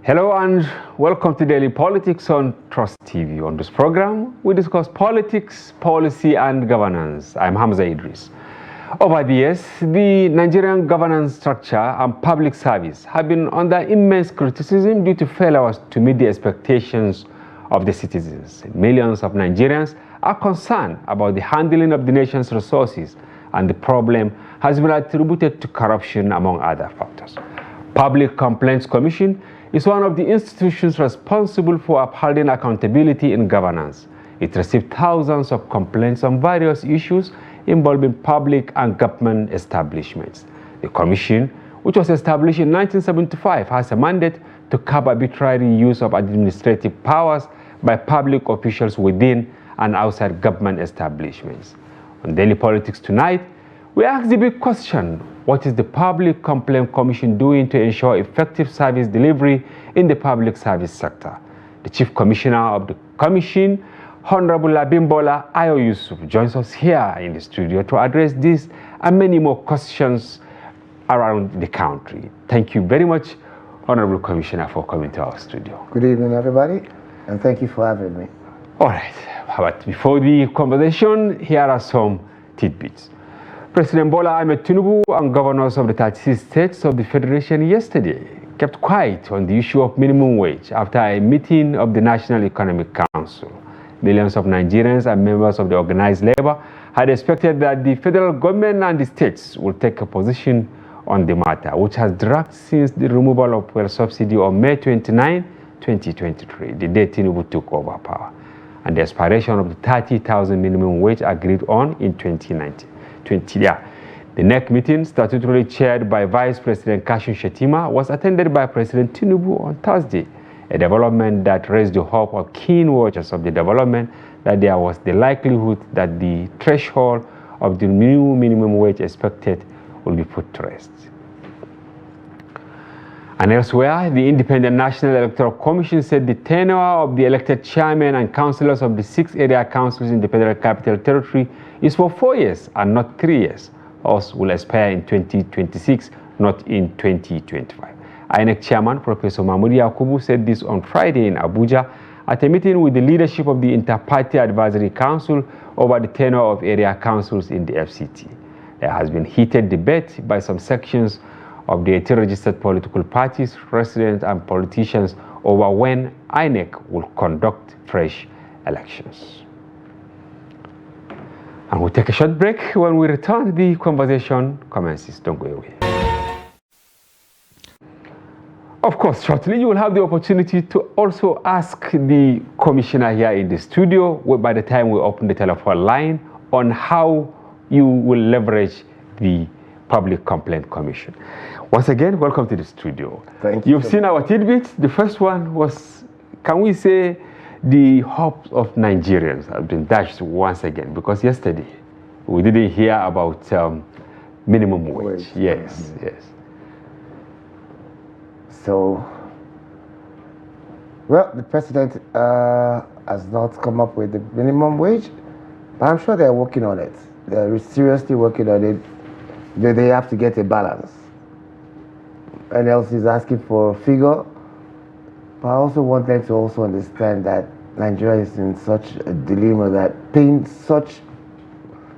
Hello and welcome to Daily Politics on Trust TV. On this program, we discuss politics, policy and governance. I'm Hamza Idris. Over the years, the Nigerian governance structure and public service have been under immense criticism due to failures to meet the expectations of the citizens. Millions of Nigerians are concerned about the handling of the nation's resources, and the problem has been attributed to corruption, among other factors. Public Complaints Commission is one of the institutions responsible for upholding accountability in governance. It received thousands of complaints on various issues involving public and government establishments. The commission, which was established in 1975, has a mandate to curb arbitrary use of administrative powers by public officials within and outside government establishments. On Daily Politics tonight, we ask the big question: what is the Public Complaint Commission doing to ensure effective service delivery in the public service sector? The Chief Commissioner of the Commission, Honorable Abimbola Yusuf, joins us here in the studio to address this and many more questions around the country. Thank you very much, Honorable Commissioner, for coming to our studio. Good evening, everybody, and thank you for having me. All right, but before the conversation, here are some tidbits. President Bola Tinubu and governors of the 36 states of the Federation yesterday kept quiet on the issue of minimum wage after a meeting of the National Economic Council. Millions of Nigerians and members of the organized labor had expected that the federal government and the states would take a position on the matter, which has dragged since the removal of fuel subsidy on May 29, 2023, the day Tinubu took over power, and the expiration of the 30,000 minimum wage agreed on in 2019. The NEC meeting, statutorily chaired by Vice President Kashim Shettima, was attended by President Tinubu on Thursday, a development that raised the hope of keen watchers of the development that there was the likelihood that the threshold of the new minimum wage expected will be put to rest. And elsewhere, the Independent National Electoral Commission said the tenure of the elected chairmen and councillors of the 6 area councils in the Federal Capital Territory is for 4 years and not 3 years. Ours will expire in 2026, not in 2025. INEC Chairman Professor Mahmoud Yakubu said this on Friday in Abuja at a meeting with the leadership of the Inter-Party Advisory Council over the tenure of area councils in the FCT. There has been heated debate by some sections of the 18 registered political parties, residents and politicians over when INEC will conduct fresh elections. And we'll take a short break. When we return, the conversation commences. Don't go away. Of course, shortly you will have the opportunity to also ask the commissioner here in the studio, by the time we open the telephone line, on how you will leverage the Public Complaint Commission. Once again, welcome to the studio. Thank you. You've seen our tidbits. The first one was, can we say, the hopes of Nigerians have been dashed once again, because yesterday we didn't hear about minimum wage. Yes. So, well, the president has not come up with the minimum wage, but I'm sure they're working on it. They're seriously working on it. They have to get a balance. And else is asking for a figure. But I also want them to also understand that Nigeria is in such a dilemma that paying such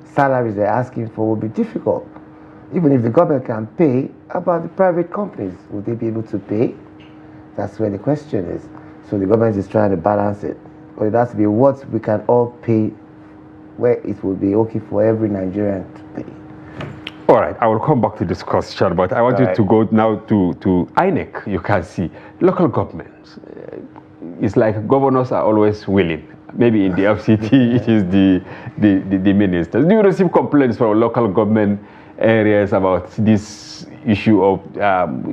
salaries they're asking for will be difficult. Even if the government can pay, how about the private companies? Will they be able to pay? That's where the question is. So the government is trying to balance it. But it has to be what we can all pay, where it will be okay for every Nigerian to pay. All right, I will come back to this question, but I want you to go now to INEC. You can see local governments. It's like governors are always willing. Maybe in the FCT, it is the ministers. Do you receive complaints from local government areas about this issue of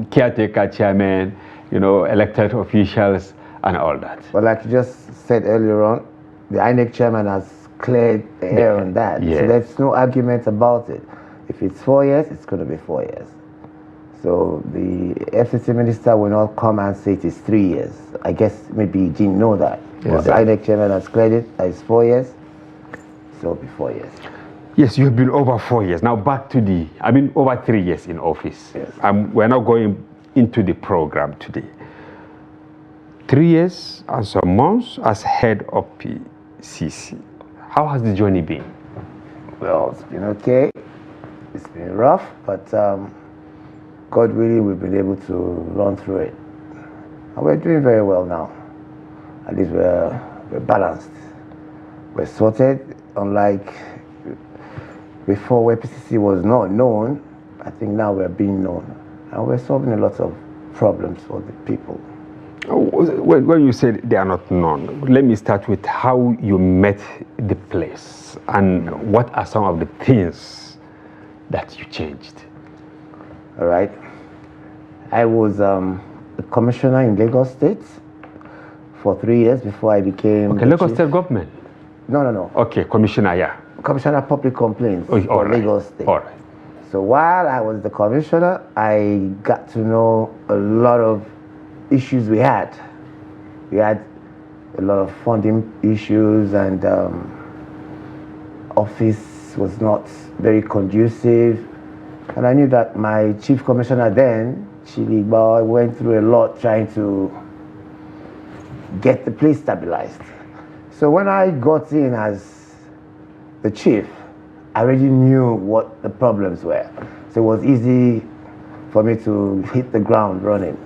caretaker chairmen, elected officials, and all that? Well, like you just said earlier on, the INEC chairman has cleared the air on that. Yeah. So there's no argument about it. If it's 4 years, it's going to be 4 years. So the FCC minister will not come and say it is 3 years. I guess maybe he didn't know that. Yes. The INEC chairman has cleared it. It's 4 years. So it'll be 4 years. Yes, you have been over 4 years. Now back to over 3 years in office. Yes. We're now going into the program today. 3 years and some months as head of PCC. How has the journey been? Well, it's been okay. It's been rough, but God willing, we've been able to run through it. And we're doing very well now. At least we're balanced. We're sorted, unlike before where PCC was not known. I think now we're being known. And we're solving a lot of problems for the people. When you say they are not known, let me start with how you met the place and what are some of the things that you changed. All right. I was a commissioner in Lagos State for 3 years before I became. Okay, Lagos State government? No. Okay, commissioner, yeah. Commissioner of Public Complaints for Lagos State. All right. So while I was the commissioner, I got to know a lot of issues we had. We had a lot of funding issues, and office was not very conducive. And I knew that my chief commissioner then, Chiliba, went through a lot trying to get the place stabilized. So when I got in as the chief, I already knew what the problems were. So it was easy for me to hit the ground running.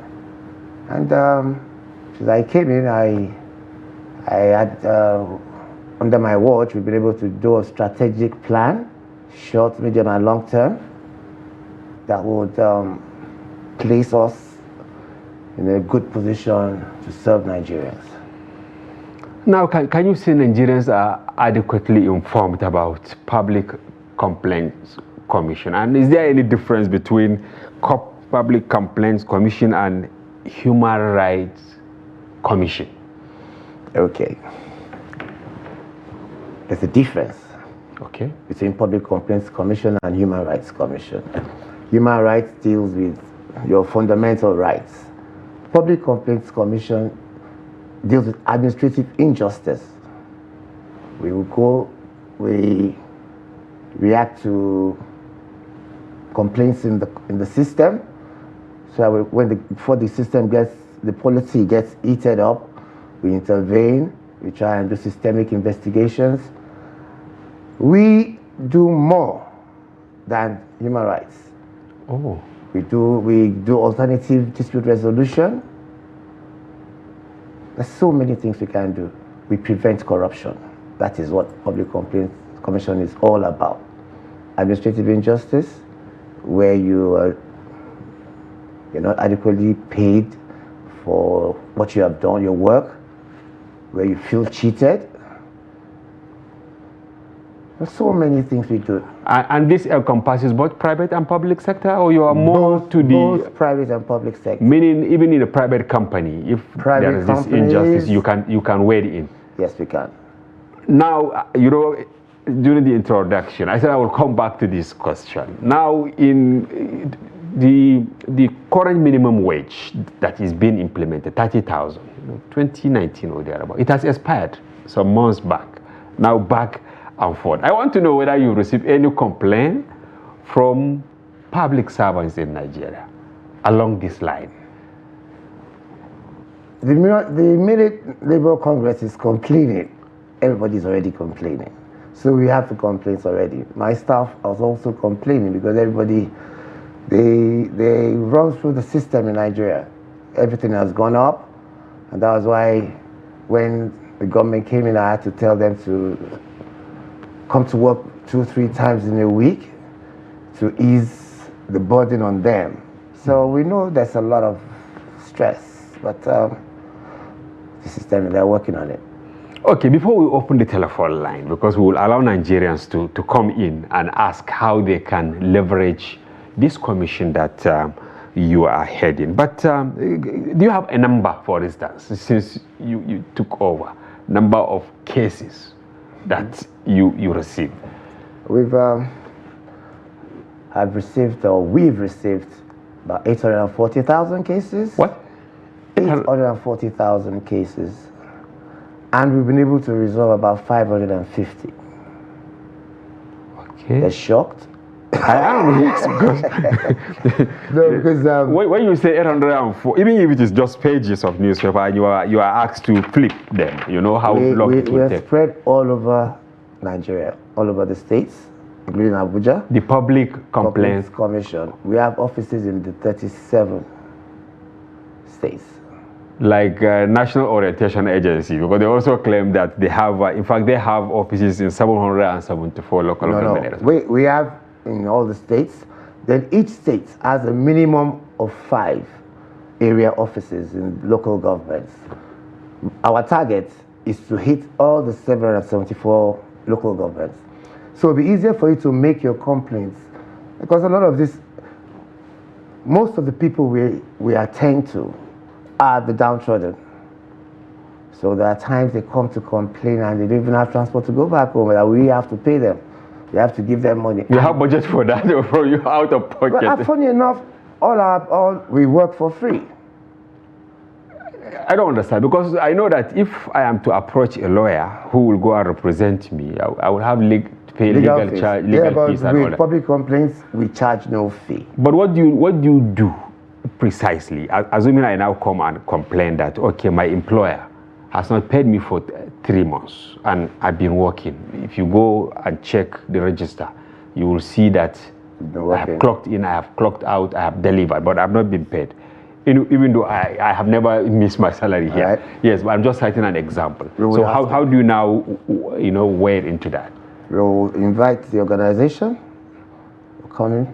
And as I came in, I had, under my watch, we've been able to do a strategic plan, short, medium, and long term, that would place us in a good position to serve Nigerians. Now, can you say Nigerians are adequately informed about Public Complaints Commission? And is there any difference between Public Complaints Commission and Human Rights Commission? Okay. There's a difference between Public Complaints Commission and Human Rights Commission. Human rights deals with your fundamental rights. Public Complaints Commission deals with administrative injustice. We will go, we react to complaints in the system. So before the system the policy gets heated up, we intervene, we try and do systemic investigations. We do more than human rights. Oh. We do alternative dispute resolution. There's so many things we can do. We prevent corruption. That is what Public Complaints Commission is all about. Administrative injustice, where you're not adequately paid for what you have done, your work, where you feel cheated. There's so many things we do. And this encompasses both private and public sector, or you are more to the... Both private and public sector. Meaning even in a private company, if there is this injustice, you can wade in. Yes, we can. Now, during the introduction, I said I will come back to this question. Now, in the current minimum wage that is being implemented, 30,000, 2019 or thereabout, it has expired some months back. Now back and forth. I want to know whether you receive any complaint from public servants in Nigeria along this line. The minute Labour Congress is complaining, everybody's already complaining. So we have the complaints already. My staff was also complaining because everybody, they run through the system in Nigeria. Everything has gone up, and that was why when the government came in, I had to tell them to come to work 2-3 times in a week to ease the burden on them. So we know there's a lot of stress, but the system, they're working on it. Okay, before we open the telephone line, because we will allow Nigerians to come in and ask how they can leverage this commission that you are heading. But do you have a number, for instance, since you took over, number of cases that you received? We've received about 840,000 cases. What? 840,000 cases. And we've been able to resolve about 550. Okay. They're shocked. I am, yes, because No, because when you say 804, even if it is just pages of newspaper, and you are asked to flip them, you know how long it will we're take. spread all over Nigeria, all over the states, including Abuja. The Public Complaints Commission. We have offices in the 37 states. Like National Orientation Agency, because they also claim that they have, in fact, they have offices in 774 local government areas. We have in all the states. Then each state has a minimum of 5 area offices in local governments. Our target is to hit all the 774 local governments. So it'll be easier for you to make your complaints, because a lot of this, most of the people we attend to are the downtrodden. So there are times they come to complain and they don't even have transport to go back home, that we have to pay them. We have to give them money. You have budget for that, or you out of pocket? But funny enough, all we work for free. I don't understand, because I know that if I am to approach a lawyer who will go and represent me, I will have to pay legal fees and all that. Public complaints, we charge no fee. But what do you do precisely? Assuming I now come and complain that, okay, my employer has not paid me for 3 months and I've been working. If you go and check the register, you will see that I have clocked in, I have clocked out, I have delivered, but I've not been paid. Even though I have never missed my salary here. Right. Yes, but I'm just citing an example. So how do you now, wade into that? We'll invite the organization, we'll come in,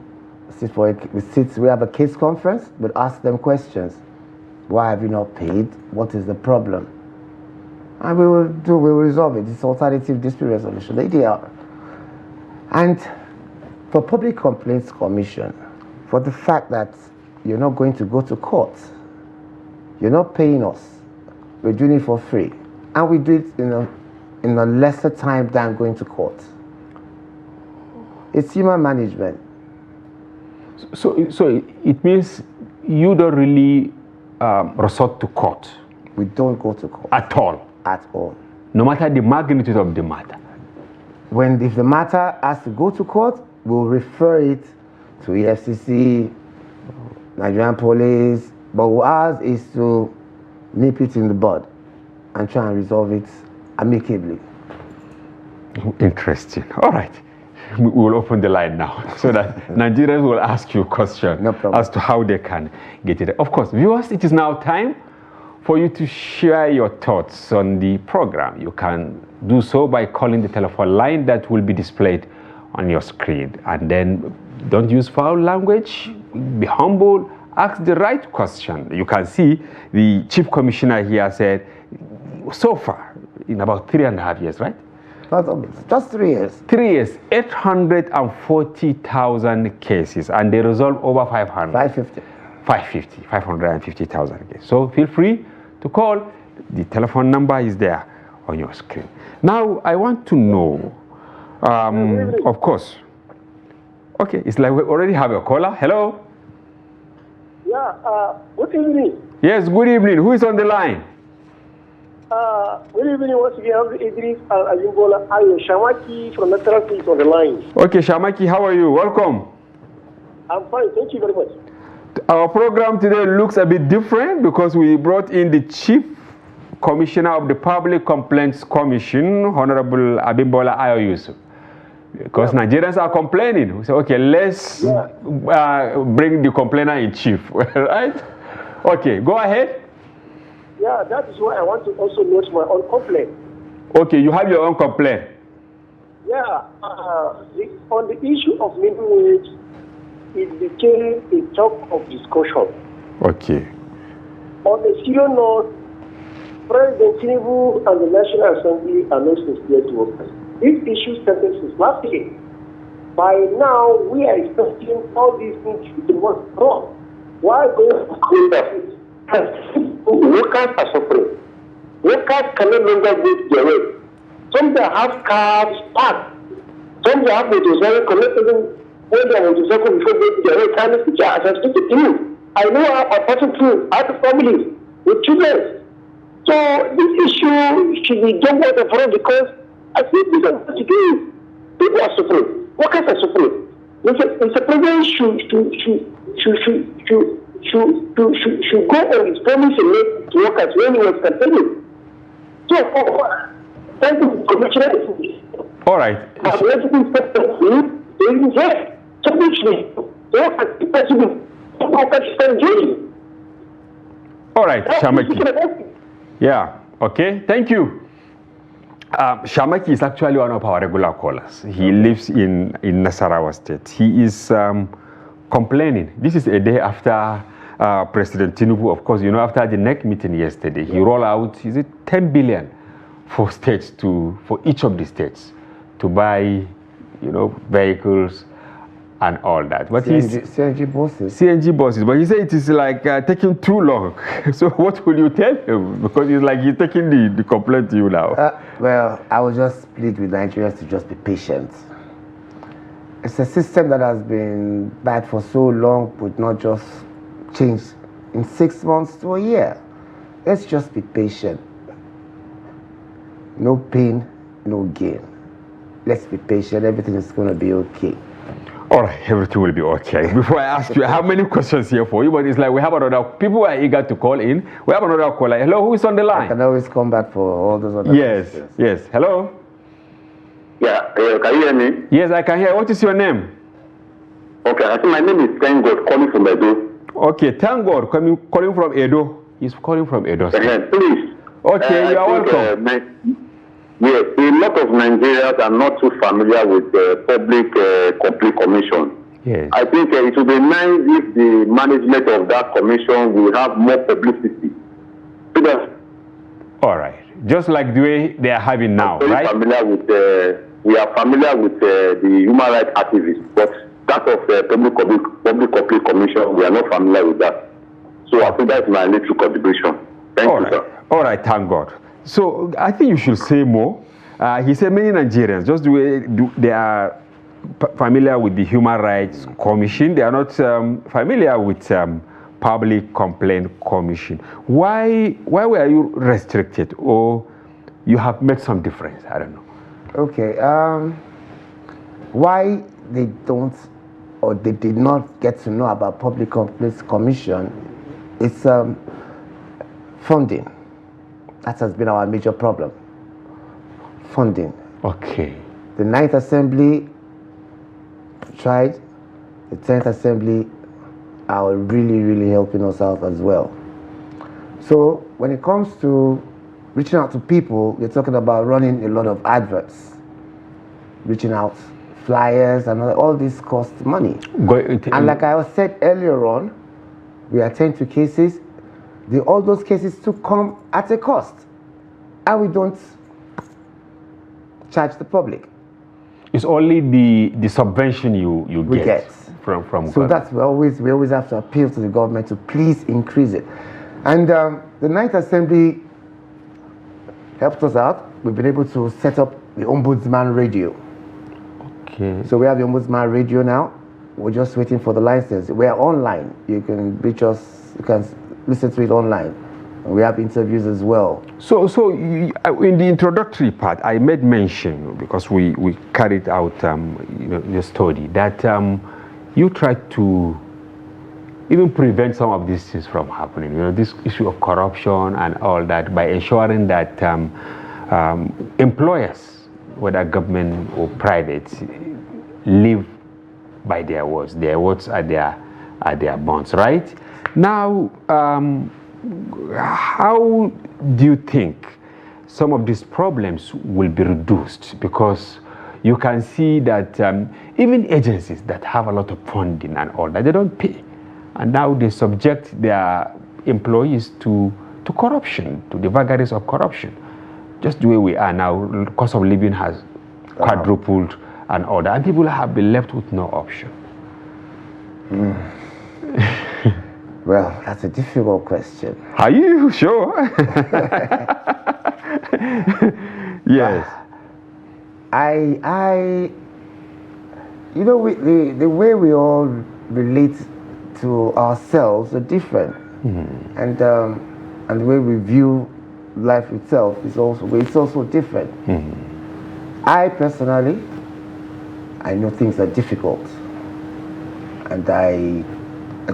we have a case conference, but ask them questions. Why have you not paid? What is the problem? And we'll resolve it. It's alternative dispute resolution, ADR. And for Public Complaints Commission, for the fact that you're not going to go to court, you're not paying us, we're doing it for free, and we do it in a lesser time than going to court. It's human management. So it means you don't really resort to court? We don't go to court. At all? At all. No matter the magnitude of the matter? If the matter has to go to court, we'll refer it to EFCC, Nigerian police, but ours is to nip it in the bud and try and resolve it amicably. Interesting. All right. We will open the line now so that Nigerians will ask you a question as to how they can get it. Of course, viewers, it is now time for you to share your thoughts on the program. You can do so by calling the telephone line that will be displayed on your screen. And then don't use foul language, be humble, ask the right question. You can see the Chief Commissioner here said, so far, in about 3.5 years, right? Just 3 years. 3 years, 840,000 cases, and they resolve over 550,000 cases. So feel free to call. The telephone number is there on your screen. Now, I want to know, of course, okay, it's like we already have a caller. Hello? Yeah, good evening. Yes, good evening. Who is on the line? Good evening once again. I'm Idris and Abimbola. I am Shamaki from Natural Peace on the line. Okay, Shamaki, how are you? Welcome. I'm fine, thank you very much. Our program today looks a bit different because we brought in the Chief Commissioner of the Public Complaints Commission, Honorable Abimbola Ayoyusu. Because Nigerians are complaining. We say, okay, let's bring the complainer in chief, right? Okay, go ahead. Yeah, that is why I want to also note my own complaint. Okay, you have your own complaint. Yeah, on the issue of minimum wage, it became a topic of discussion. Okay. On a serious note, President Tinubu and the National Assembly are not sincere to workers. This issue started since last year. By now, we are expecting all these things to work wrong. Why going to workers are suffering. Workers can no longer go to their work. Some that have cars parked. Some that have motorcycles connected when they are motorcycle before going to their work. Time is as I speak to you. I know a person through other families with children. So this issue should be done by the front because I think this is what to do. People are suffering. Workers are suffering. Mr. President should go on his promise and make to workers when he was campaigning. So, thank you, Commissioner. All right. All right, Shamaki. Yeah, okay, thank you. Shamaki is actually one of our regular callers. He lives in Nasarawa State. He is complaining. This is a day after President Tinubu, of course, after the NEC meeting yesterday, he rolled out, 10 billion for states for each of the states to buy, vehicles and all that. But CNG buses. CNG buses. But he said it is like taking too long. So what will you tell him? Because it's like he's taking the complaint to you now. Well, I will just plead with Nigerians to just be patient. It's a system that has been bad for so long, would not just change in 6 months to a year. Let's just be patient. No pain, no gain. Let's be patient. Everything is going to be okay. All right, everything will be okay. Before I ask you, I have many questions here for you, but it's like we have another, people are eager to call in. We have another caller. Hello, who is on the line? I can always come back for all those other questions. Yes. Hello? Yeah, can you hear me? Yes, I can hear. What is your name? Okay, I think my name is Thank calling from Edo. Okay, thank God, calling from Edo. He's calling from Edo. Please. Okay, you are welcome. Yes, a lot of Nigerians are not too familiar with the Public Complete Commission. Yes. I think it would be nice if the management of that commission will have more publicity. Because all right, just like the way they are having now, right? We are familiar with the human rights activists, but that of the Public Complete Commission, we are not familiar with that. So I think that's my little contribution. Thank you, sir. All right, thank God. So I think you should say more. He said many Nigerians, just the way they are familiar with the Human Rights Commission, they are not familiar with Public Complaint Commission. Why were you restricted, or you have made some difference? I don't know. Okay. Why they don't, or they did not get to know about Public Complaints Commission, it's funding. That has been our major problem. Funding. Okay. The 9th Assembly tried. The 10th Assembly are really, really helping us out as well. So when it comes to reaching out to people, they're talking about running a lot of adverts, reaching out, flyers, and all this costs money. And like I said earlier on, we attend to cases. All those cases to come at a cost, and we don't charge the public. It's only the subvention you get from so government. That's we always have to appeal to the government to please increase it. And the 9th Assembly helped us out. We've been able to set up the Ombudsman Radio. Okay. So we have the Ombudsman Radio now. We're just waiting for the license. We're online. You can reach us. You can listen to it online. And we have interviews as well. So in the introductory part, I made mention, because we carried out the study, that you tried to even prevent some of these things from happening. This issue of corruption and all that, by ensuring that employers, whether government or private, live by their words. Their words are their bonds, right? Now, how do you think some of these problems will be reduced? Because you can see that even agencies that have a lot of funding and all that, they don't pay. And now they subject their employees to corruption, to the vagaries of corruption. Just the way we are now, cost of living has quadrupled and all that, and people have been left with no option. Well, that's a difficult question. Are you sure? Yes. The way we all relate to ourselves are different, and the way we view life itself is also different. I personally, I know things are difficult. and I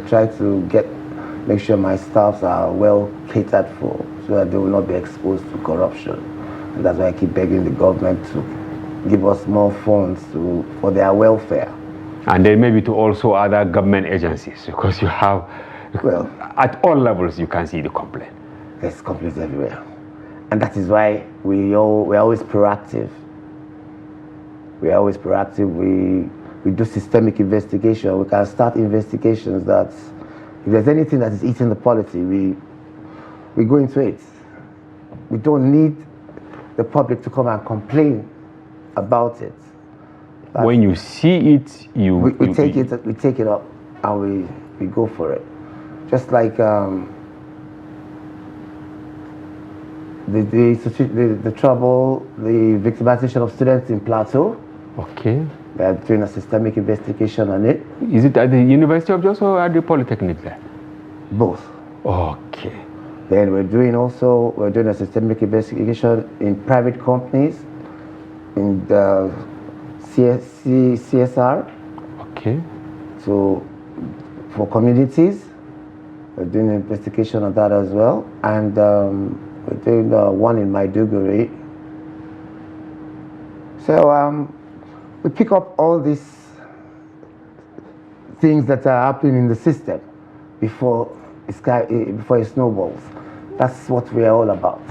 try to make sure my staffs are well catered for, so that they will not be exposed to corruption. And that's why I keep begging the government to give us more funds for their welfare. And then maybe to also other government agencies, because you have, well, at all levels you can see the complaint. There's complaints everywhere. And that is why we're always proactive. We're always proactive. We do systemic investigation. We can start investigations that if there's anything that is eating the polity, we go into it. We don't need the public to come and complain about it. But when you see it, we take it up and we go for it. Just like the trouble, the victimization of students in Plateau. Okay. They are doing a systemic investigation on it. Is it at the University of Jos or at the Polytechnic there? Both. Okay. Then we're doing a systemic investigation in private companies, in the CSR. Okay. So for communities, we're doing an investigation on that as well. And we're doing one in Maiduguri. So we pick up all these things that are happening in the system before it snowballs. That's what we are all about.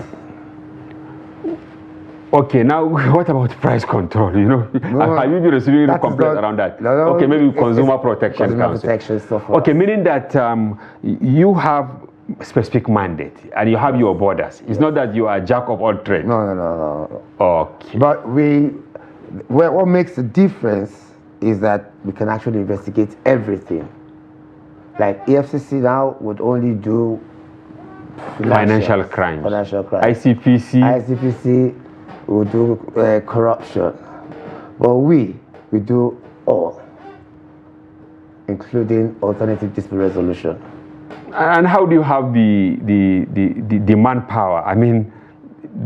Okay, now what about price control? You know, have you been receiving any complaints around that? No, okay, maybe Consumer Protection Council. Protection stuff. Okay, meaning that you have specific mandate and you have your borders. It's not that you are a jack of all trades. No. Okay. But what makes the difference is that we can actually investigate everything. Like EFCC now would only do financial crimes. ICPC will do corruption. But we do all, including alternative dispute resolution. And how do you have the manpower? I mean,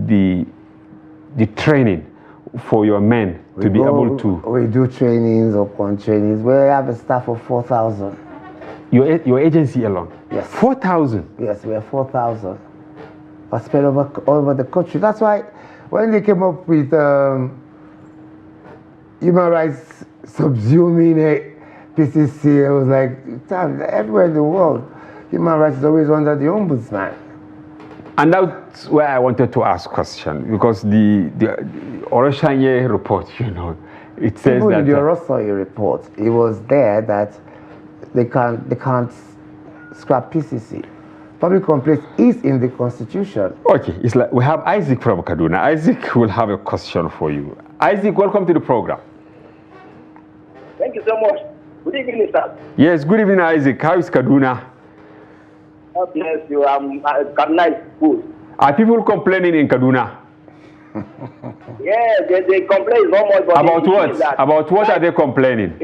the training for your men to be able to. We do trainings upon trainings. We have a staff of 4,000. Your agency alone? Yes. 4,000? Yes, we have 4,000. But spread all over the country. That's why when they came up with human rights subsuming PCC, I was like, everywhere in the world, human rights is always under the ombudsman. And that's where I wanted to ask a question, because the Orosanye report, you know, it says even that in the Orosanye report, it was there that they can't scrap PCC. Public complaints is in the Constitution. Okay, it's like we have Isaac from Kaduna. Isaac will have a question for you. Isaac, welcome to the program. Thank you so much. Good evening, sir. Yes, good evening, Isaac. How is Kaduna? God bless you. Kaduna is good. Are people complaining in Kaduna? Yeah, they complain so much. About what? About what are they complaining?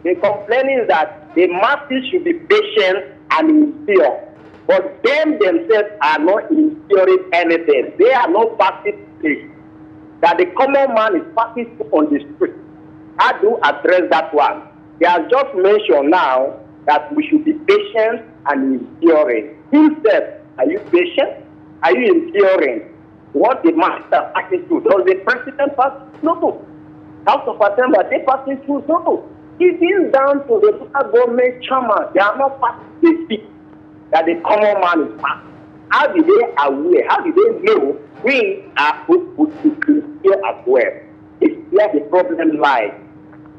They complaining that the masses should be patient and instill, but them themselves are not instilling anything. They are not passing through. That the common man is passing through on the street. How do address that one? They have just mentioned now that we should be patient and enduring. Instead, are you patient? Are you enduring? What the master passing through? Does the president pass? No. House of Assembly, they passing through? No. It is down to the local government chairman. They are not passing the speak that the common man is passing. How did they aware? How did they know we are put to here as well? It's where the problem lies.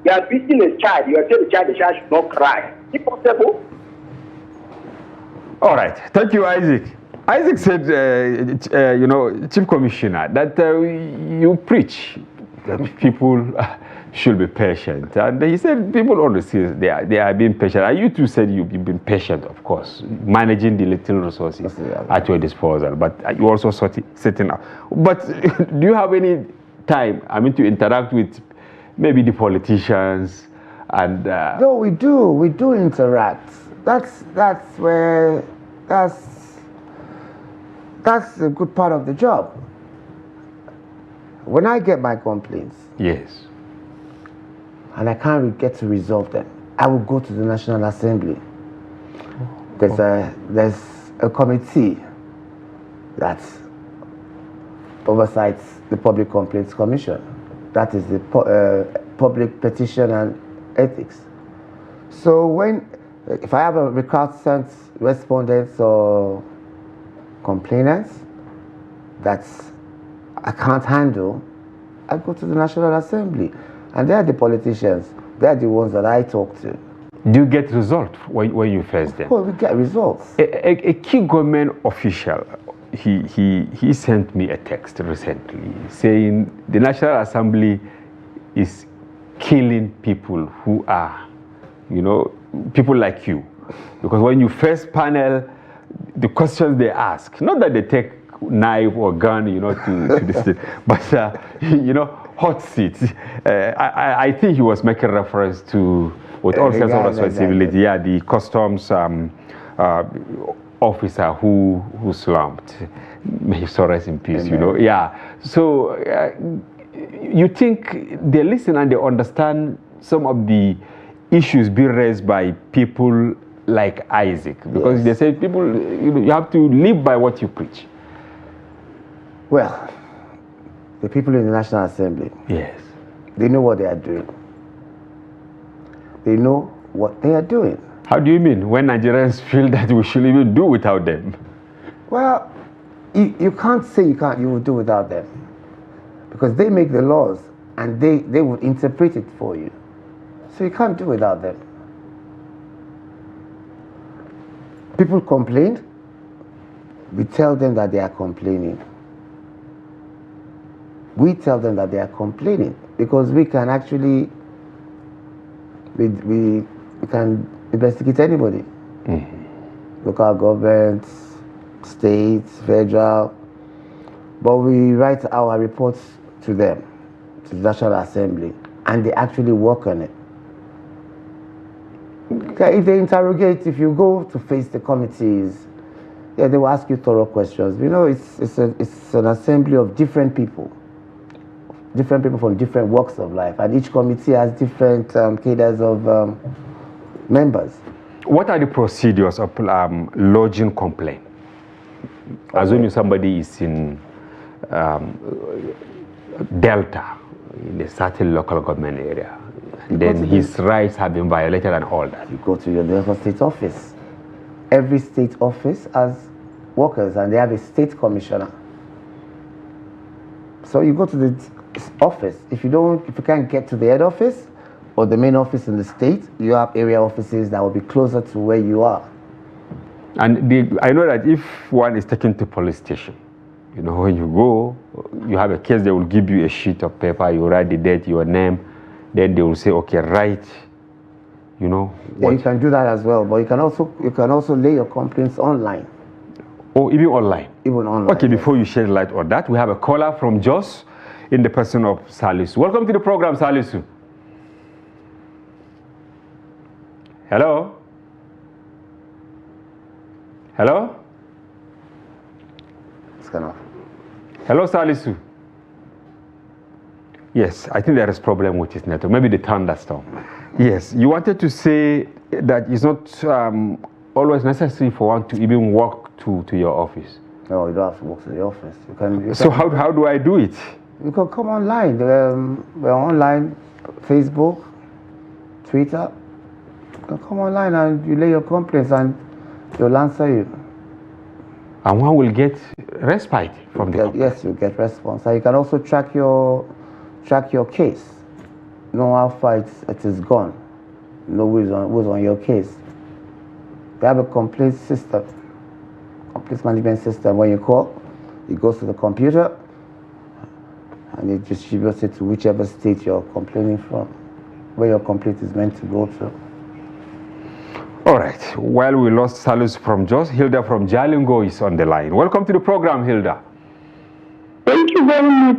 You are beating a child. You are telling the child should not cry. Is it possible? All right. Thank you, Isaac. Isaac said, Chief Commissioner, that you preach that people should be patient. And he said people honestly, they are being patient. And you too said you've been patient, of course, managing the little resources at your disposal. But you also setting up. But do you have any time, to interact with maybe the politicians and... No, we do. We do interact. That's a good part of the job. When I get my complaints, yes, and I can't get to resolve them, I will go to the National Assembly. There's a committee that oversights the Public Complaints Commission. That is the Public Petition and Ethics. So if I have a recalcitrant respondents or complainants that I can't handle, I go to the National Assembly. And they are the politicians. They are the ones that I talk to. Do you get results when you face them? Well, we get results. A key government official, he sent me a text recently saying the National Assembly is killing people who are, people like you. Because when you face panel, the questions they ask, not that they take knife or gun, to this, but, hot seats. I think he was making reference to, with all sense of responsibility, the customs officer who slumped. May he rest in peace, So you think they listen and they understand some of the issues being raised by people like Isaac? Because they say people, you have to live by what you preach. Well, the people in the National Assembly, yes, they know what they are doing. They know what they are doing. How do you mean? When Nigerians feel that we should even do without them? Well, you can't say you will do without them. Because they make the laws and they will interpret it for you. So you can't do without them. People complain. We tell them that they are complaining. We tell them that they are complaining because we can actually, we can investigate anybody. Mm-hmm. Local governments, states, federal. But we write our reports to them, to the National Assembly, and they actually work on it. Okay, if they interrogate, if you go to face the committees, they will ask you thorough questions. It's an assembly of different people from different walks of life, and each committee has different cadres of members. What are the procedures of lodging complaint? Assuming somebody is in Delta, in a certain local government area, and then his rights have been violated and all that. You go to your Delta State office. Every state office has workers, and they have a state commissioner. So you go to the office. If you can't get to the head office or the main office in the state, you have area offices that will be closer to where you are. And I know that if one is taken to police station, when you go, you have a case, they will give you a sheet of paper, you write the date, your name, then they will say, okay, write, Yeah, you can do that as well, but you can also lay your complaints online. Oh, even online? Even online. Okay, before you shed light on that, we have a caller from Jos in the person of Salisu. Welcome to the program, Salisu. Hello? Hello? It's kind of. Hello, Salisu. Yes, I think there is problem with his network. Maybe the thunderstorm. Yes, you wanted to say that it's not always necessary for one to even walk to your office. No, you don't have to walk to the office. So how do I do it? You can come online. We're online, Facebook, Twitter. You can come online and you lay your complaints and they'll answer you. And one will get respite from the complaint? Yes, you'll get response. And you can also track your case. Know how far it is gone. Know who's on your case. They have a complaint system, complaint management system. When you call, it goes to the computer and it distributes it to whichever state you're complaining from, where your complaint is meant to go to. All right. While we lost Salus from Jos, Hilda from Jalingo is on the line. Welcome to the program, Hilda. Thank you very much.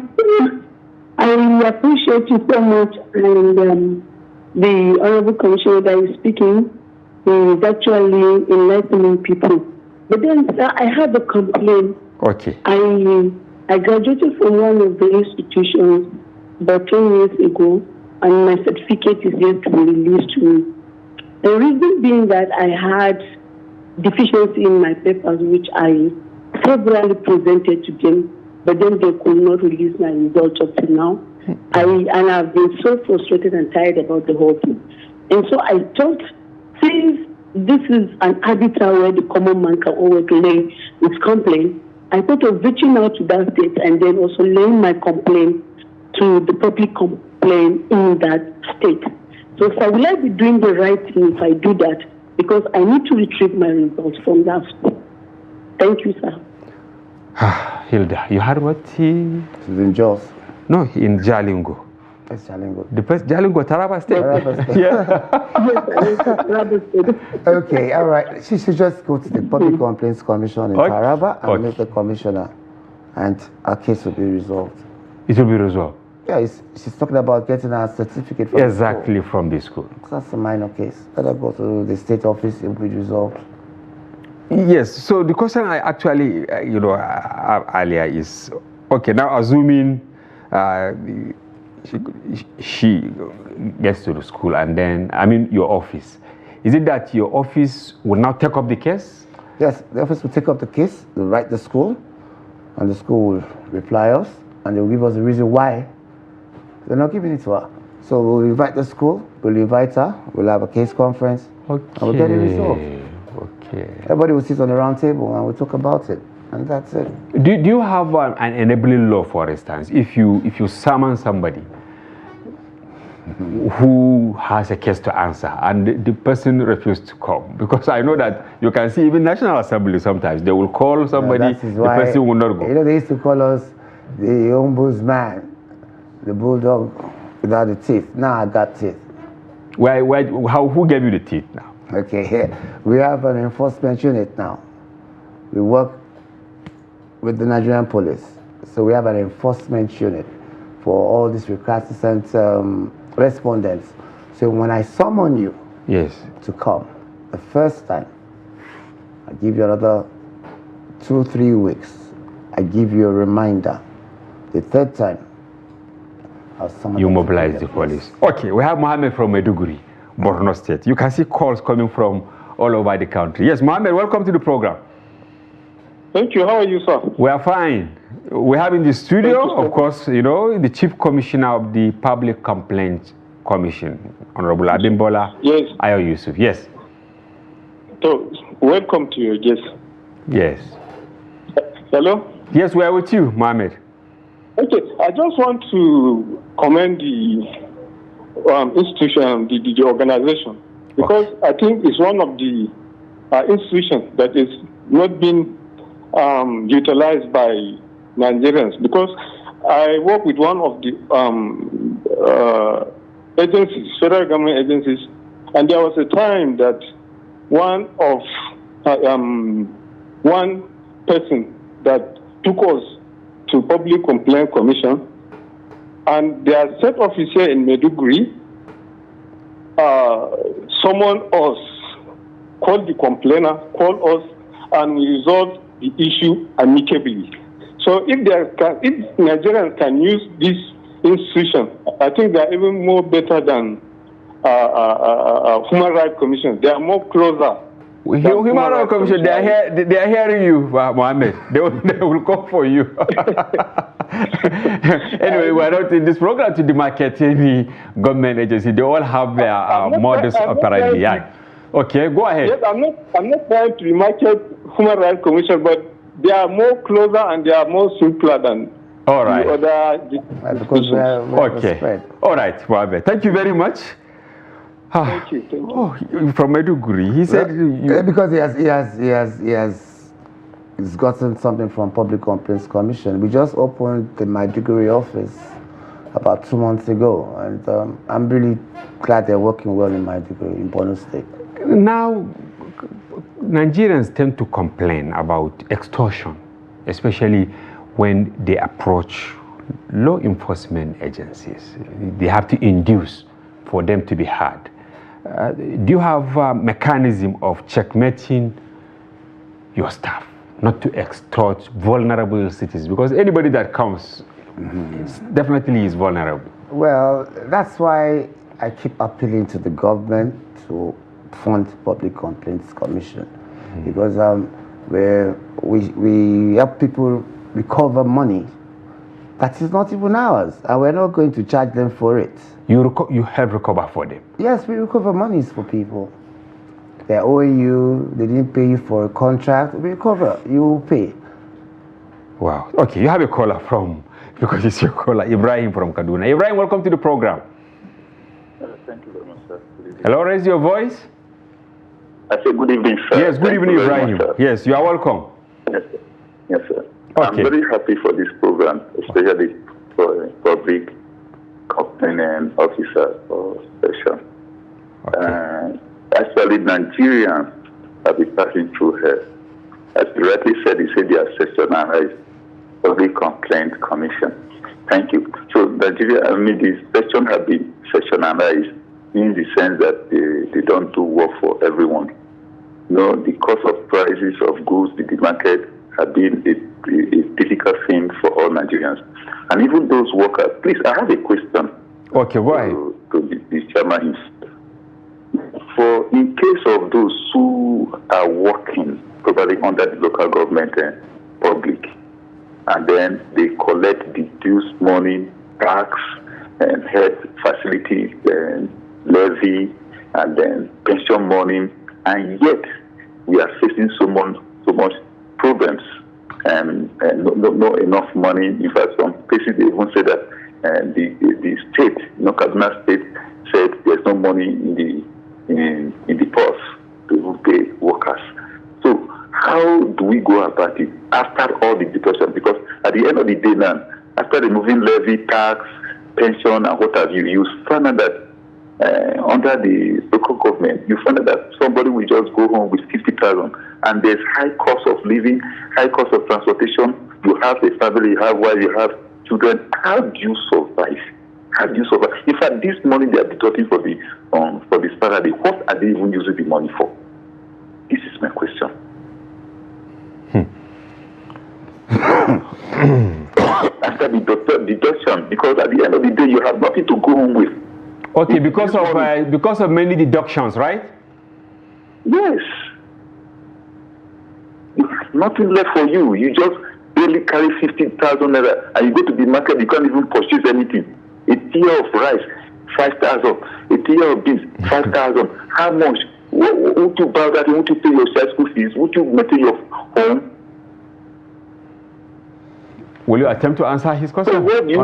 I really appreciate you so much, and the Honorable Commissioner that is speaking is actually enlightening people. But then, sir, I have a complaint. Okay. I graduated from one of the institutions about 10 years ago, and my certificate is yet to be released to me. The reason being that I had deficiency in my papers, which I severally presented to them, but then they could not release my results up to now. And I've been so frustrated and tired about the whole thing. And so I thought, since this is an arbiter where the common man can always lay his complaint, I thought of reaching out to that state and then also laying my complaint to the public complaint in that state. So will I be doing the right thing if I do that? Because I need to retrieve my results from that state. Thank you, sir. Hilda, you heard what he... She's in Jos. No, in Jalingo. That's Jalingo. The first Jalingo, Taraba State. Taraba State. Yeah. Okay, all right. She should just go to the Public Complaints Commission in Taraba and meet the commissioner, and our case will be resolved. It will be resolved. Yeah, she's talking about getting a certificate from exactly the school. From the school. That's a minor case. Let her go to the state office, it will be resolved. Yes, so the question I actually, earlier is, okay, now assuming she gets to the school and then, your office. Is it that your office will now take up the case? Yes, the office will take up the case, they'll write the school, and the school will reply us, and they'll give us the reason why they're not giving it to her. So we'll invite the school, we'll invite her, we'll have a case conference, and we'll get it resolved. Okay. Everybody will sit on the round table and we'll talk about it, and that's it. Do you have an enabling law, for instance, if you summon somebody who has a case to answer and the person refused to come? Because I know that you can see even National Assembly sometimes, they will call somebody, the person will not go. They used to call us the ombudsman, the bulldog without the teeth. Now I got teeth. Who gave you the teeth now? Okay, we have an enforcement unit now. We work with the Nigerian police. So we have an enforcement unit for all these recalcitrant respondents. So when I summon you to come, the first time, I give you another 2-3 weeks. I give you a reminder. The third time, I'll summon you. You mobilize the police. Okay, we have Mohammed from Maiduguri, Borno State. You can see calls coming from all over the country. Yes, Mohammed, welcome to the program. Thank you. How are you, sir? We are fine. We have in the studio, of course, the Chief Commissioner of the Public Complaints Commission, Honorable Abimbola. Yes. Ayo Yusuf. Yes. So, welcome to your guest. Yes. Hello? Yes, we are with you, Mohammed. Okay, I just want to commend the institution, the organization, because I think it's one of the institutions that is not being utilized by Nigerians. Because I work with one of the agencies, federal government agencies, and there was a time that one person that took us to Public Complaint Commission, and their state officer in Maiduguri summoned us, called the complainer, called us, and we resolved the issue amicably. So if Nigerians can use this institution, I think they are even more better than Human Rights Commission. They are more closer. Human Rights Commission, they are hearing you, Mohammed. They will come for you. Anyway, we are not in this program to demarcate any government agency. They all have their modus operandi. Yeah. Okay, go ahead. Yes, I'm not trying to demarcate Human Rights Commission, but they are more closer and they are more simpler than all right. the other because okay. All right, Mohammed. Thank you very much. Thank you. Oh, from Maiduguri, he said because he's gotten something from Public Complaints Commission. We just opened the Maiduguri office about 2 months ago, and I'm really glad they're working well in Maiduguri, in Borno State. Now, Nigerians tend to complain about extortion, especially when they approach law enforcement agencies. They have to induce for them to be heard. Do you have a mechanism of checkmating your staff not to extort vulnerable citizens? Because anybody that comes definitely is vulnerable. Well, that's why I keep appealing to the government to fund Public Complaints Commission, because we help people recover money that is not even ours, and we're not going to charge them for it. You help recover for them? Yes, we recover monies for people. They're owing you, they didn't pay you for a contract, we recover, you will pay. Wow. Okay, you have a caller from, because it's your caller, Ibrahim from Kaduna. Ibrahim, welcome to the program. Thank you very much, sir. Hello, raise your voice. I say good evening, sir. Yes, good evening, Ibrahim. Yes, you are welcome. Yes, sir. Yes, sir. Okay. I'm very happy for this program, especially for public complaint officer or session. Okay. Actually, Nigerians have been passing through here. As you rightly said, they say they are sessionalized Public Complaint Commission. Thank you. So Nigeria, the session have been sessionalized in the sense that they don't do work for everyone. No, the cost of prices of goods in the market have been a difficult thing for all Nigerians. And even those workers, please, I have a question. Okay, go ahead. To the chairman. For in case of those who are working probably under the local government and public, and then they collect the dues money, tax, and health facility, and levy, and then pension money, and yet we are facing so much problems and not enough money. In fact, some places they even say that the state, Kaduna State, said there's no money in the purse to pay workers. So how do we go about it after all the discussion? Because at the end of the day now, after removing levy, tax, pension, and what have you, you find out that under the local government, you find out that somebody will just go home with 50,000, and there's high cost of living, high cost of transportation. You have a family, you have wife, you have children. How do you survive? How do you survive? In fact, this money they are deducting for the salary, what are they even using the money for? This is my question. After the deduction, because at the end of the day, you have nothing to go home with. Okay, because of many deductions, right? Yes. You have nothing left for you. You just barely carry 50,000 naira, and you go to the market, you can't even purchase anything. A tier of rice, 5,000. A tier of beans, 5,000. How much? Would you buy that? Would you pay your child school fees? Would you maintain your home? Will you attempt to answer his question? So what do you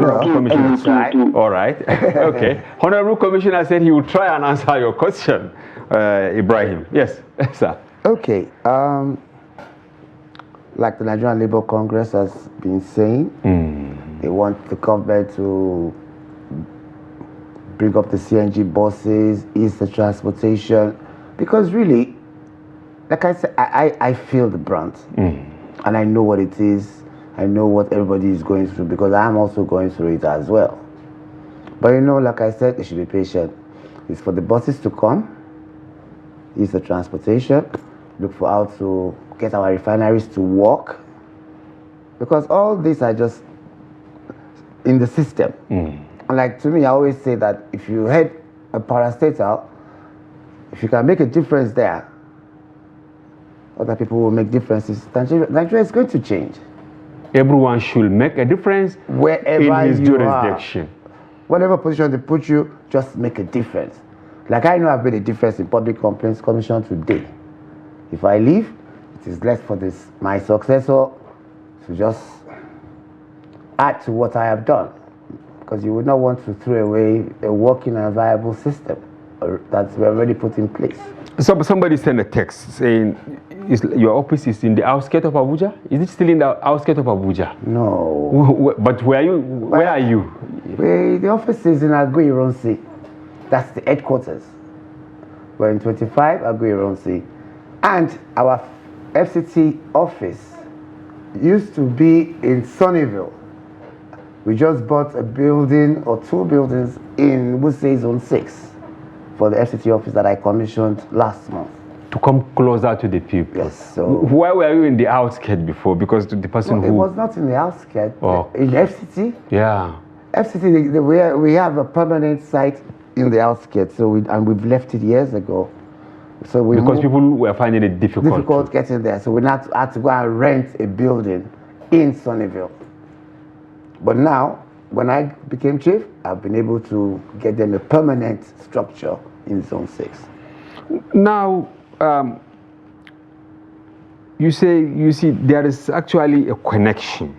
do? All right. Okay. Honorable Commissioner said he will try and answer your question, Ibrahim. Yes, sir. Okay. Like the Nigerian Labour Congress has been saying, they want the government to bring up the CNG buses, ease the transportation, because really, like I said, I feel the brunt, and I know what it is. I know what everybody is going through, because I'm also going through it as well. But like I said, they should be patient. It's for the buses to come, ease the transportation, look for how to get our refineries to work, because all these are just in the system. And like, to me, I always say that if you had a parastatal, if you can make a difference there, other people will make differences. Nigeria is going to change. Everyone should make a difference wherever in his you jurisdiction. Are. Whatever position they put you, just make a difference. Like, I know I've made a difference in Public Complaints Commission today. If I leave, it is left for my successor to just add to what I have done, because you would not want to throw away a working and viable system that we already put in place. So somebody sent a text saying your office is in the outskirts of Abuja. Is it still in the outskirts of Abuja? No. But where are you? The office is in Agui-Ironsi. That's the headquarters. We're in 25 Agui-Ironsi. And our FCT office used to be in Sunnyvale. We just bought a building or two buildings in Wuse Zone 6 for the FCT office that I commissioned last month. To come closer to the people. Yes. So why were you in the outskirts before? Because the person it was not in the outskirts. Oh. In FCT. Yeah. FCT, we have a permanent site in the outskirts. So we've left it years ago. So we because moved, people were finding it difficult. getting there. So we had to go and rent a building in Sunnyvale. But now, when I became chief, I've been able to get them a permanent structure in Zone 6. Now, you see, there is actually a connection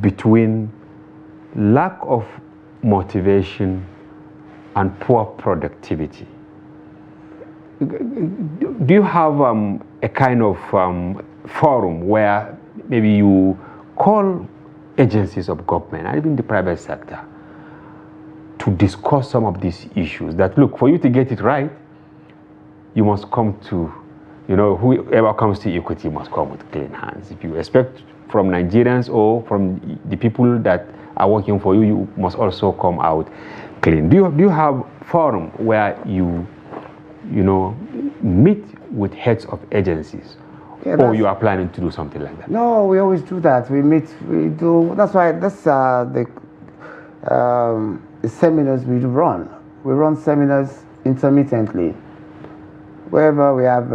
between lack of motivation and poor productivity. Do you have a kind of forum where maybe you call agencies of government and even the private sector to discuss some of these issues? That look, for you to get it right, you must come to, whoever comes to equity must come with clean hands. If you expect from Nigerians or from the people that are working for you, you must also come out clean. Do you have forum where you meet with heads of agencies, or you are planning to do something like that? No, we always do that. We meet, we do. That's why that's the seminars we run. We run seminars intermittently. Wherever we have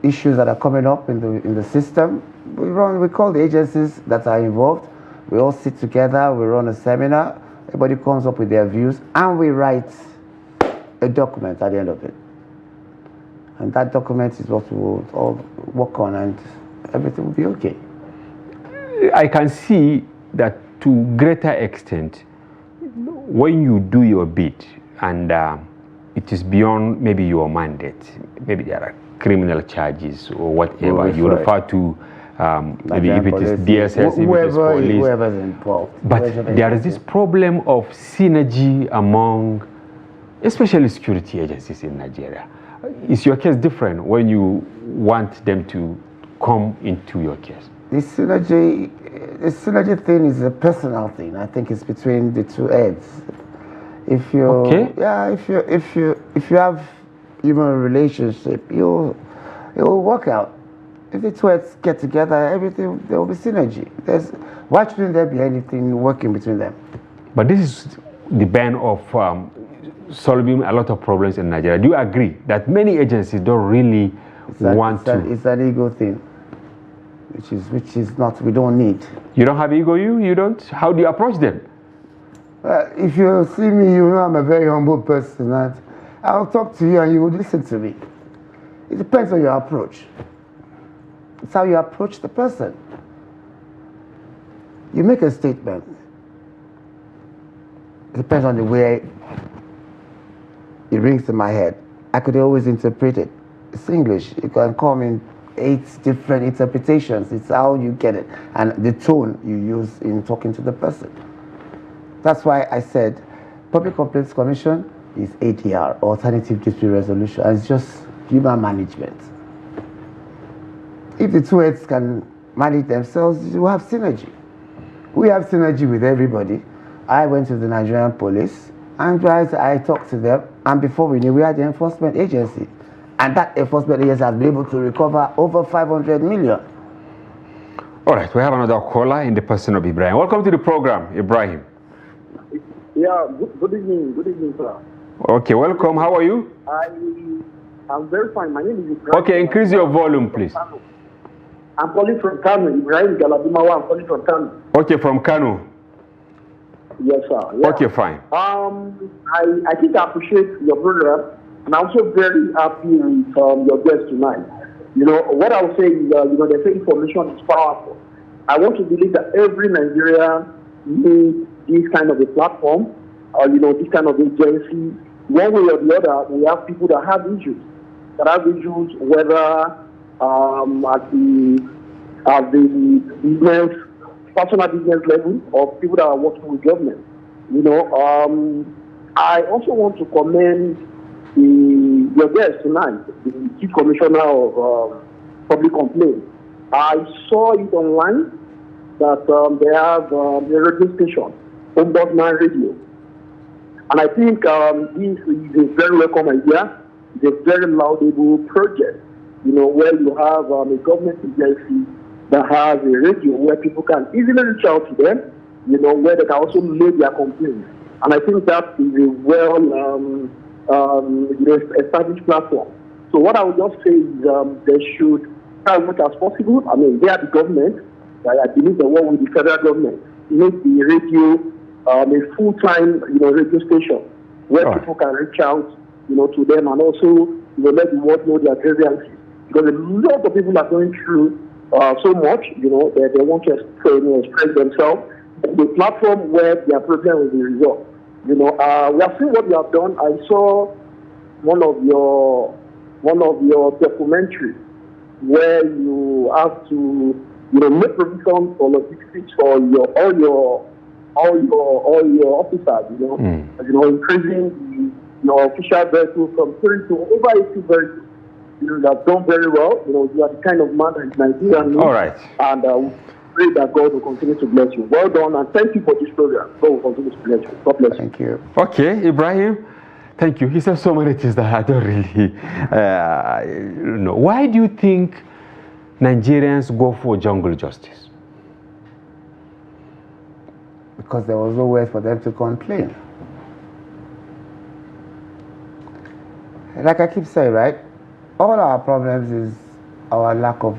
issues that are coming up in the system, we call the agencies that are involved. We all sit together. We run a seminar. Everybody comes up with their views, and we write a document at the end of it. And that document is what we will all work on, and everything will be okay. I can see that to greater extent, when you do your bit and it is beyond maybe your mandate, maybe there are criminal charges or whatever, you refer to maybe if it is DSS, if it is police. Whoever's involved. But there is this problem of synergy among, especially security agencies in Nigeria. Is your case different when you want them to come into your case? The synergy thing is a personal thing. I think it's between the two heads. If you if you have human relationship, it will work out. If the two heads get together, everything, there will be synergy. Why shouldn't there be anything working between them? But this is the bane of solving a lot of problems in Nigeria. Do you agree that many agencies don't really want to? It's an ego thing, which is not, we don't need. You don't have ego, you don't? How do you approach them? If you see me, you know I'm a very humble person, and I'll talk to you and you would listen to me. It depends on your approach. It's how you approach the person. You make a statement. It depends on the way it rings in my head. I could always interpret it. It's English. You can come in 8 different interpretations. It's how you get it and the tone you use in talking to the person. That's why I said Public Complaints Commission is ADR, Alternative Dispute Resolution, and it's just human management. If the two heads can manage themselves, you have synergy. We have synergy with everybody. I went to the Nigerian police, and I talked to them, and before we knew, we had the enforcement agency. And that enforcement agency has been able to recover over 500 million. All right, we have another caller in the person of Ibrahim. Welcome to the program, Ibrahim. Yeah, good evening, sir. Okay, welcome. How are you? I'm very fine. My name is Ibrahim. Okay, increase your volume, please. I'm calling from Kano. Ibrahim Galadimawa. I'm calling from Kano. Okay, from Kano. Yes, sir. Yeah. Okay, fine. I think I appreciate your program, and I'm also very happy with your guest tonight. You know, what I would say is, they say information is powerful. I want to believe that every Nigerian needs this kind of a platform, this kind of agency. One way or the other, we have people that have issues, whether at the business, personal business level, or people that are working with government. I also want to commend your guest tonight, the Chief Commissioner of Public Complaints. I saw it online that they have a radio station, Ombudsman Radio. And I think this is a very welcome idea. It's a very laudable project, where you have a government agency that has a radio where people can easily reach out to them, where they can also make their complaints. And I think that is a established platform. So what I would just say is they should try as much as possible. I mean, they are the government. I believe they work with the federal government. Make the radio a full-time, radio station where people can reach out, to them, and also, let the world know their grievances. Because a lot of people are going through so much, they want to express themselves. The platform where their problem will be resolved. We have seen what you have done. I saw one of your documentaries where you have to make provision for logistics for all your officers. Increasing your official vehicle from 3 to over 80 vehicles. You have done very well. You are the kind of man that Nigeria needs. All right. And pray that God will continue to bless you. Well done, and thank you for this program. God will continue to bless you. God bless you. Thank you. Okay, Ibrahim, thank you. He said so many things that I don't really know. Why do you think Nigerians go for jungle justice? Because there was nowhere for them to complain. Like I keep saying, right? All our problems is our lack of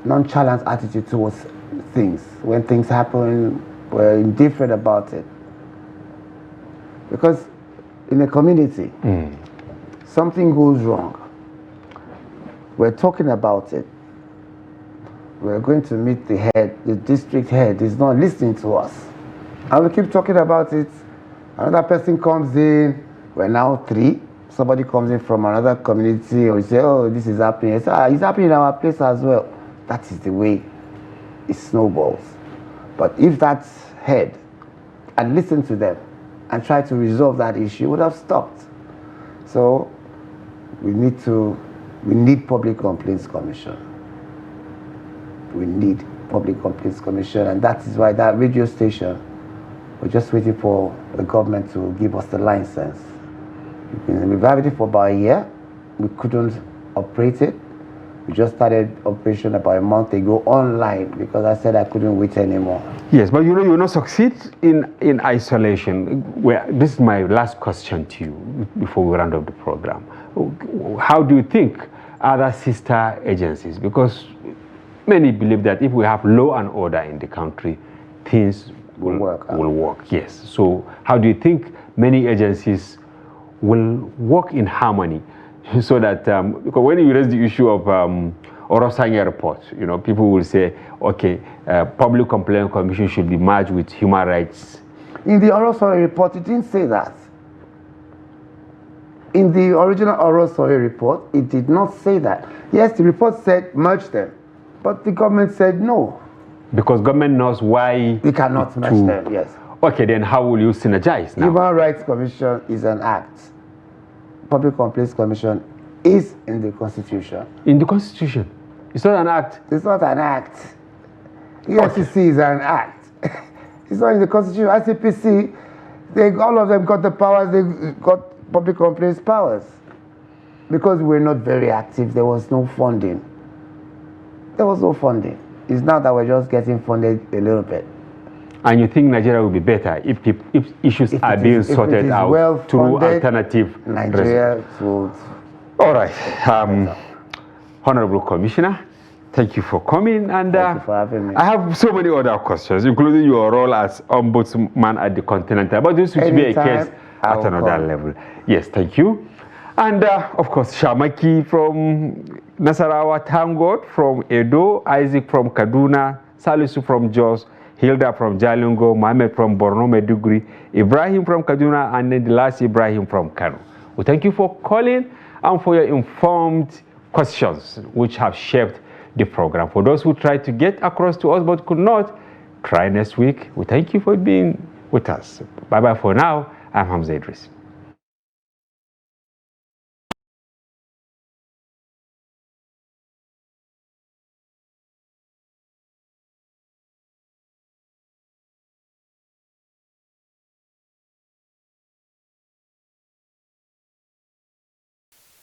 nonchalant attitude towards things. When things happen, we're indifferent about it. Because in a community, something goes wrong. We're talking about it. We're going to meet the head. The district head is not listening to us. And we keep talking about it. Another person comes in. We're now 3. Somebody comes in from another community, or you say, oh, this is happening. It's happening in our place as well. That is the way it snowballs. But if that head had listened to them and tried to resolve that issue, it would have stopped. So we need Public Complaints Commission. We need Public Complaints Commission, and that is why that radio station, we're just waiting for the government to give us the license. We've had it for about a year. We couldn't operate it. We just started operation about a month ago online because I said I couldn't wait anymore. Yes, but you will not succeed in isolation. This is my last question to you before we round up the program. How do you think other sister agencies, because many believe that if we have law and order in the country, things will work. Yes. So how do you think many agencies will work in harmony so that, because when you raise the issue of Orosanya report, people will say, okay, Public Complaint Commission should be merged with human rights. In the Orosanya report, it didn't say that. In the original Orosanya report, it did not say that. Yes, the report said merge them, but the government said no. Because government knows why we cannot merge them, yes. Okay, then how will you synergize now? Human Rights Commission is an act. Public Complaints Commission is in the Constitution. In the Constitution? It's not an act? It's not an act. EFCC is an act. It's not in the Constitution. ICPC, all of them got the powers, they got public complaints powers. Because we're not very active, there was no funding. There was no funding. It's now that we're just getting funded a little bit. And you think Nigeria will be better if issues are being sorted out through alternative Nigeria would. All right. Honorable Commissioner, thank you for coming. And thank you for having me. I have so many other questions, including your role as ombudsman at the Continental. But this will be a case at another level. Yes, thank you. And of course, Shamaki from Nasarawa, Tangot from Edo, Isaac from Kaduna, Salisu from Jos, Hilda from Jalingo, Mohammed from Borno Meduguri, Ibrahim from Kaduna, and then the last Ibrahim from Kano. Well, thank you for calling and for your informed questions, which have shaped the program. For those who tried to get across to us but could not, try next week. We thank you for being with us. Bye-bye for now. I'm Hamza Idris.